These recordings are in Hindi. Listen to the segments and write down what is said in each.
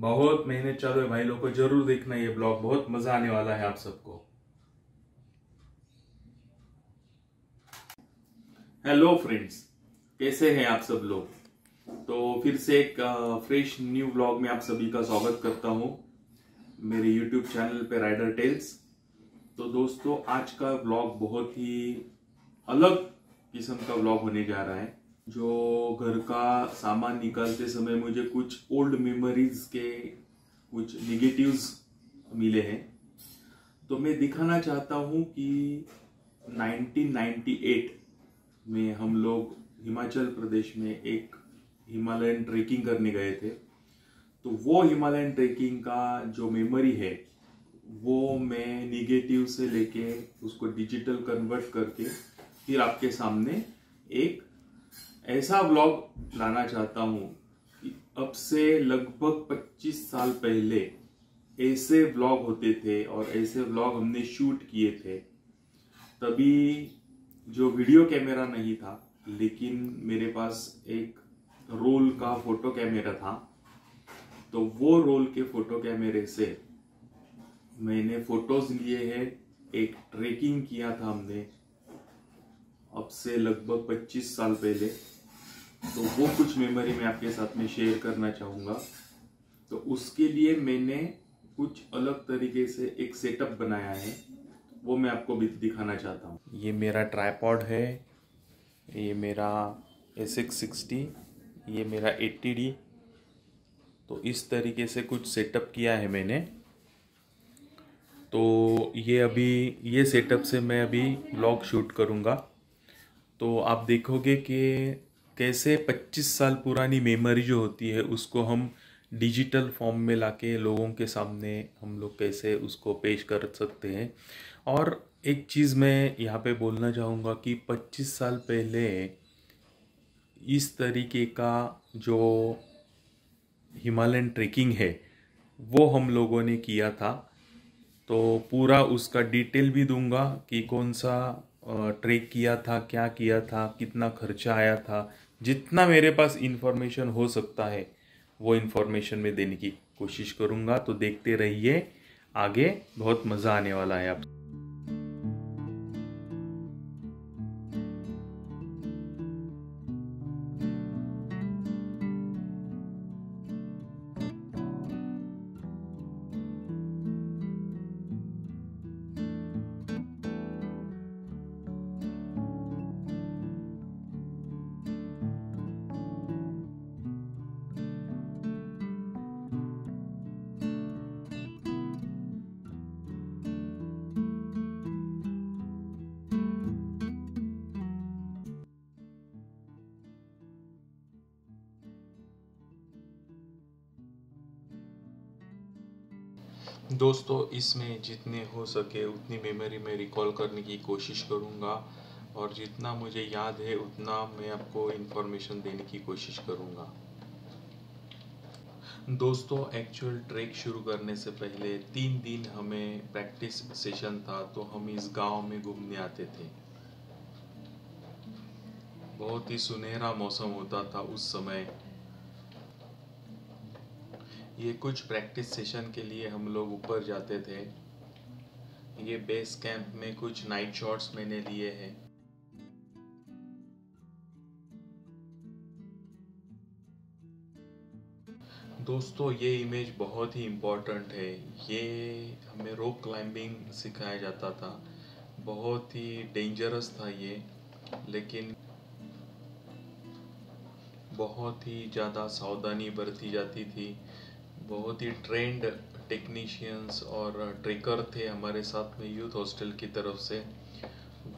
बहुत मेहनत चालू है भाई, लोग को जरूर देखना ये ब्लॉग, बहुत मजा आने वाला है आप सबको। हेलो फ्रेंड्स, कैसे हैं आप सब लोग। तो फिर से एक फ्रेश न्यू ब्लॉग में आप सभी का स्वागत करता हूं मेरे यूट्यूब चैनल पे राइडर टेल्स। तो दोस्तों, आज का ब्लॉग बहुत ही अलग किस्म का ब्लॉग होने जा रहा है। जो घर का सामान निकालते समय मुझे कुछ ओल्ड मेमोरीज के कुछ निगेटिव्स मिले हैं, तो मैं दिखाना चाहता हूं कि 1998 में हम लोग हिमाचल प्रदेश में एक हिमालयन ट्रेकिंग करने गए थे। तो वो हिमालयन ट्रेकिंग का जो मेमोरी है वो मैं निगेटिव से लेके उसको डिजिटल कन्वर्ट करके फिर आपके सामने एक ऐसा ब्लॉग लाना चाहता हूं कि अब से लगभग 25 साल पहले ऐसे ब्लॉग होते थे और ऐसे ब्लॉग हमने शूट किए थे। तभी जो वीडियो कैमरा नहीं था, लेकिन मेरे पास एक रोल का फोटो कैमरा था। तो वो रोल के फोटो कैमरे से मैंने फोटोज लिए हैं। एक ट्रेकिंग किया था हमने अब से लगभग 25 साल पहले। तो वो कुछ मेमोरी मैं आपके साथ में शेयर करना चाहूँगा। तो उसके लिए मैंने कुछ अलग तरीके से एक सेटअप बनाया है, वो मैं आपको भी दिखाना चाहता हूँ। ये मेरा ट्राइपॉड है, ये मेरा SX60, ये मेरा 80D। तो इस तरीके से कुछ सेटअप किया है मैंने। तो ये सेटअप से मैं अभी व्लॉग शूट करूँगा। तो आप देखोगे कि कैसे 25 साल पुरानी मेमोरी जो होती है उसको हम डिजिटल फॉर्म में लाके लोगों के सामने हम लोग कैसे उसको पेश कर सकते हैं। और एक चीज़ मैं यहाँ पे बोलना चाहूँगा कि 25 साल पहले इस तरीके का जो हिमालयन ट्रेकिंग है वो हम लोगों ने किया था। तो पूरा उसका डिटेल भी दूंगा कि कौन सा ट्रेक किया था, क्या किया था, कितना खर्चा आया था। जितना मेरे पास इंफॉर्मेशन हो सकता है वो इंफॉर्मेशन में देने की कोशिश करूंगा। तो देखते रहिए, आगे बहुत मज़ा आने वाला है आप। दोस्तों, इसमें जितने हो सके उतनी मेमोरी में रिकॉल करने की कोशिश करूँगा और जितना मुझे याद है उतना मैं आपको इन्फॉर्मेशन देने की कोशिश करूँगा। दोस्तों, एक्चुअल ट्रैक शुरू करने से पहले 3 दिन हमें प्रैक्टिस सेशन था। तो हम इस गांव में घूमने आते थे। बहुत ही सुनहरा मौसम होता था उस समय। ये कुछ प्रैक्टिस सेशन के लिए हम लोग ऊपर जाते थे। ये बेस कैंप में कुछ नाइट शॉट्स मैंने लिए हैं। दोस्तों, ये इमेज बहुत ही इम्पोर्टेंट है। ये हमें रॉक क्लाइंबिंग सिखाया जाता था। बहुत ही डेंजरस था ये, लेकिन बहुत ही ज़्यादा सावधानी बरती जाती थी। बहुत ही ट्रेंड टेक्नीशियंस और ट्रेकर थे हमारे साथ में यूथ हॉस्टल की तरफ से।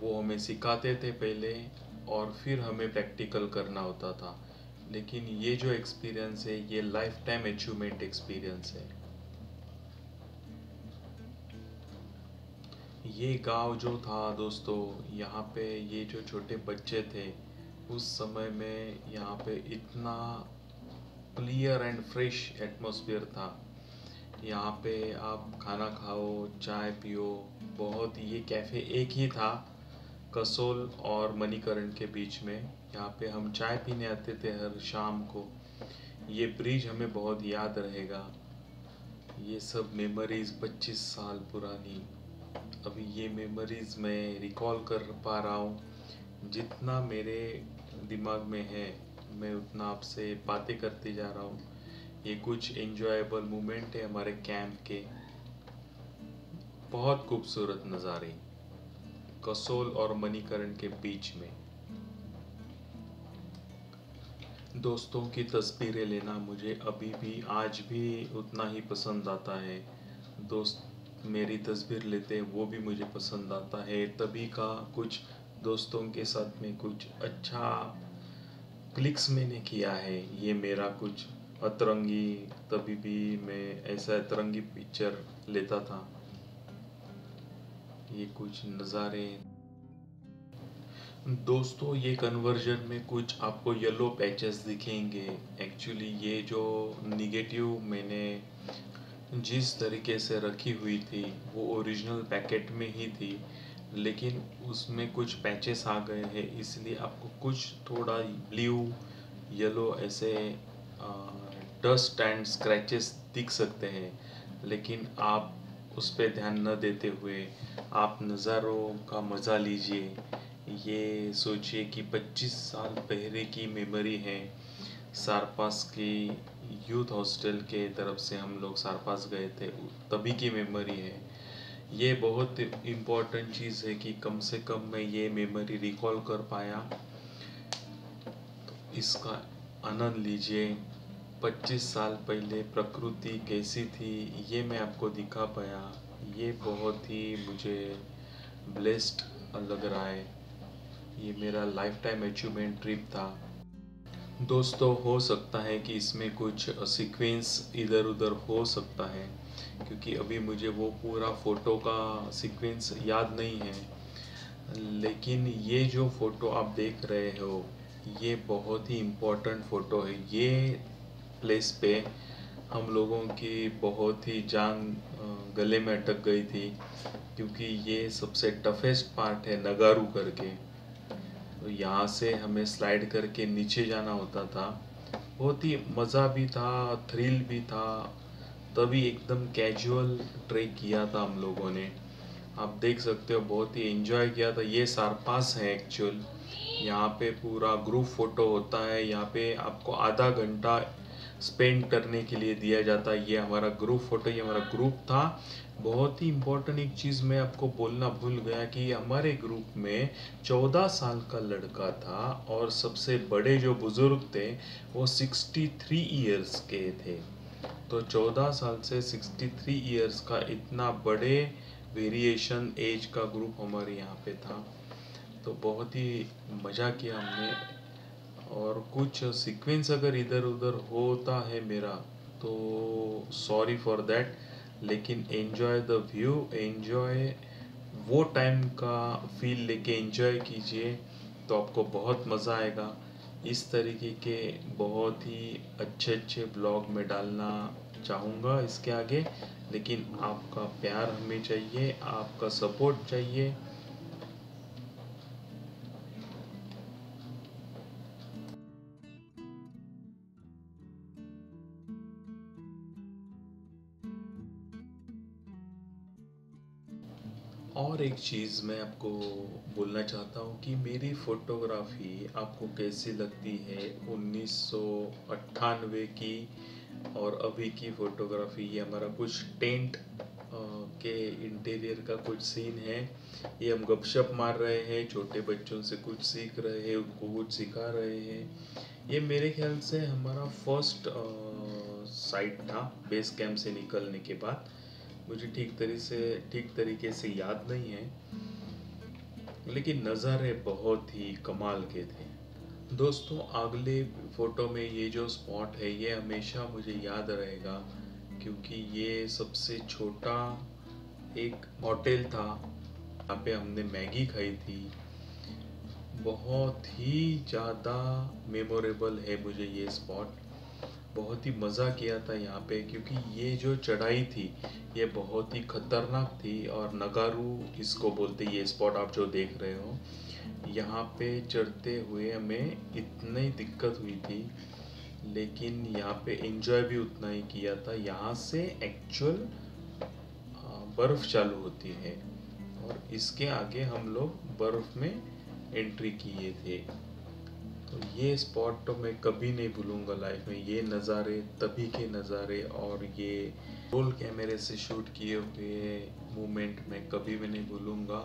वो हमें सिखाते थे पहले और फिर हमें प्रैक्टिकल करना होता था। लेकिन ये जो एक्सपीरियंस है ये लाइफ टाइम अचीवमेंट एक्सपीरियंस है। ये गांव जो था दोस्तों, यहाँ पे ये जो छोटे बच्चे थे उस समय में यहाँ पे इतना क्लियर एंड फ्रेश एटमॉस्फेयर था। यहाँ पे आप खाना खाओ, चाय पियो। बहुत ये कैफ़े एक ही था कसोल और मणिकरण के बीच में। यहाँ पे हम चाय पीने आते थे हर शाम को। ये ब्रिज हमें बहुत याद रहेगा। ये सब मेमोरीज 25 साल पुरानी, अभी ये मेमोरीज मैं रिकॉल कर पा रहा हूँ। जितना मेरे दिमाग में है मैं उतना आपसे बातें करते जा रहा हूँ। ये कुछ एंजॉयबल मोमेंट है हमारे कैंप के। बहुत खूबसूरत नज़ारे कसोल और मणिकरण के बीच में। दोस्तों की तस्वीरें लेना मुझे अभी भी आज भी उतना ही पसंद आता है। दोस्त मेरी तस्वीर लेते हैं वो भी मुझे पसंद आता है। तभी का कुछ दोस्तों के साथ में कुछ अच्छा क्लिक्स मैंने किया है। ये मेरा कुछ अतरंगी, तभी भी मैं ऐसा अतरंगी पिक्चर लेता था। ये कुछ नज़ारे। दोस्तों ये कन्वर्जन में कुछ आपको येलो पैचेस दिखेंगे। एक्चुअली ये जो निगेटिव मैंने जिस तरीके से रखी हुई थी वो ओरिजिनल पैकेट में ही थी, लेकिन उसमें कुछ पैचेस आ गए हैं, इसलिए आपको कुछ थोड़ा ब्लू येलो ऐसे डस्ट एंड स्क्रैचेस दिख सकते हैं। लेकिन आप उस पर ध्यान न देते हुए आप नज़ारों का मज़ा लीजिए। ये सोचिए कि 25 साल पहले की मेमोरी है। सारपास की यूथ हॉस्टल के तरफ से हम लोग सारपास गए थे, तभी की मेमोरी है। ये बहुत इम्पोर्टेंट चीज़ है कि कम से कम मैं ये मेमोरी रिकॉल कर पाया। तो इसका आनंद लीजिए। 25 साल पहले प्रकृति कैसी थी ये मैं आपको दिखा पाया। ये बहुत ही मुझे ब्लेस्ड लग रहा है। ये मेरा लाइफ टाइम अचीवमेंट ट्रिप था। दोस्तों हो सकता है कि इसमें कुछ सीक्वेंस इधर उधर हो सकता है, क्योंकि अभी मुझे वो पूरा फ़ोटो का सीक्वेंस याद नहीं है। लेकिन ये जो फ़ोटो आप देख रहे हो ये बहुत ही इम्पोर्टेंट फ़ोटो है। ये प्लेस पे हम लोगों की बहुत ही जान गले में अटक गई थी, क्योंकि ये सबसे टफेस्ट पार्ट है नगारू करके। तो यहाँ से हमें स्लाइड करके नीचे जाना होता था। बहुत ही मज़ा भी था, थ्रिल भी था। तभी एकदम कैजुअल ट्रेक किया था हम लोगों ने। आप देख सकते हो बहुत ही एंजॉय किया था। ये सारपास है एक्चुअल। यहाँ पे पूरा ग्रुप फोटो होता है। यहाँ पे आपको आधा घंटा स्पेंड करने के लिए दिया जाता है। ये हमारा ग्रुप फोटो, ये हमारा ग्रुप था। बहुत ही इम्पोर्टेंट एक चीज़ मैं आपको बोलना भूल गया कि हमारे ग्रुप में 14 साल का लड़का था और सबसे बड़े जो बुज़ुर्ग थे वो 63 ईयर्स के थे। तो 14 साल से 63 ईयर्स का इतना बड़े वेरिएशन एज का ग्रुप हमारे यहाँ पे था। तो बहुत ही मज़ा किया हमने। और कुछ सीक्वेंस अगर इधर उधर होता है मेरा तो सॉरी फॉर दैट, लेकिन एन्जॉय द व्यू, एन्जॉय वो टाइम का फील लेके एन्जॉय कीजिए, तो आपको बहुत मज़ा आएगा। इस तरीके के बहुत ही अच्छे अच्छे ब्लॉग में डालना चाहूँगा इसके आगे, लेकिन आपका प्यार हमें चाहिए, आपका सपोर्ट चाहिए। और एक चीज़ मैं आपको बोलना चाहता हूँ कि मेरी फ़ोटोग्राफ़ी आपको कैसी लगती है 1998 की और अभी की फ़ोटोग्राफ़ी। ये हमारा कुछ टेंट के इंटीरियर का कुछ सीन है। ये हम गपशप मार रहे हैं, छोटे बच्चों से कुछ सीख रहे हैं, उनको कुछ सिखा रहे हैं। ये मेरे ख्याल से हमारा फर्स्ट साइट था बेस कैंप से निकलने के बाद। मुझे ठीक तरीके से याद नहीं है, लेकिन नज़ारे बहुत ही कमाल के थे। दोस्तों अगले फ़ोटो में ये जो स्पॉट है ये हमेशा मुझे याद रहेगा, क्योंकि ये सबसे छोटा एक होटल था। यहाँ पे हमने मैगी खाई थी। बहुत ही ज़्यादा मेमोरेबल है मुझे ये स्पॉट। बहुत ही मज़ा किया था यहाँ पे, क्योंकि ये जो चढ़ाई थी ये बहुत ही खतरनाक थी। और नगारू इसको बोलते, ये स्पॉट आप जो देख रहे हो, यहाँ पे चढ़ते हुए हमें इतनी दिक्कत हुई थी। लेकिन यहाँ पे एंजॉय भी उतना ही किया था। यहाँ से एक्चुअल बर्फ़ चालू होती है और इसके आगे हम लोग बर्फ़ में एंट्री किए थे। तो ये स्पॉट तो मैं कभी नहीं भूलूंगा लाइफ में। ये नज़ारे, तभी के नज़ारे और ये रोल कैमरे से शूट किए हुए मोमेंट मैं कभी भी नहीं भूलूंगा।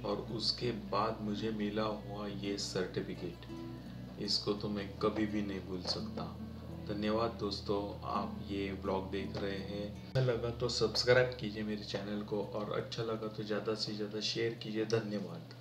और उसके बाद मुझे मिला हुआ ये सर्टिफिकेट, इसको तो मैं कभी भी नहीं भूल सकता। धन्यवाद दोस्तों, आप ये व्लॉग देख रहे हैं। अच्छा लगा तो सब्सक्राइब कीजिए मेरे चैनल को, और अच्छा लगा तो ज़्यादा से ज़्यादा शेयर कीजिए। धन्यवाद।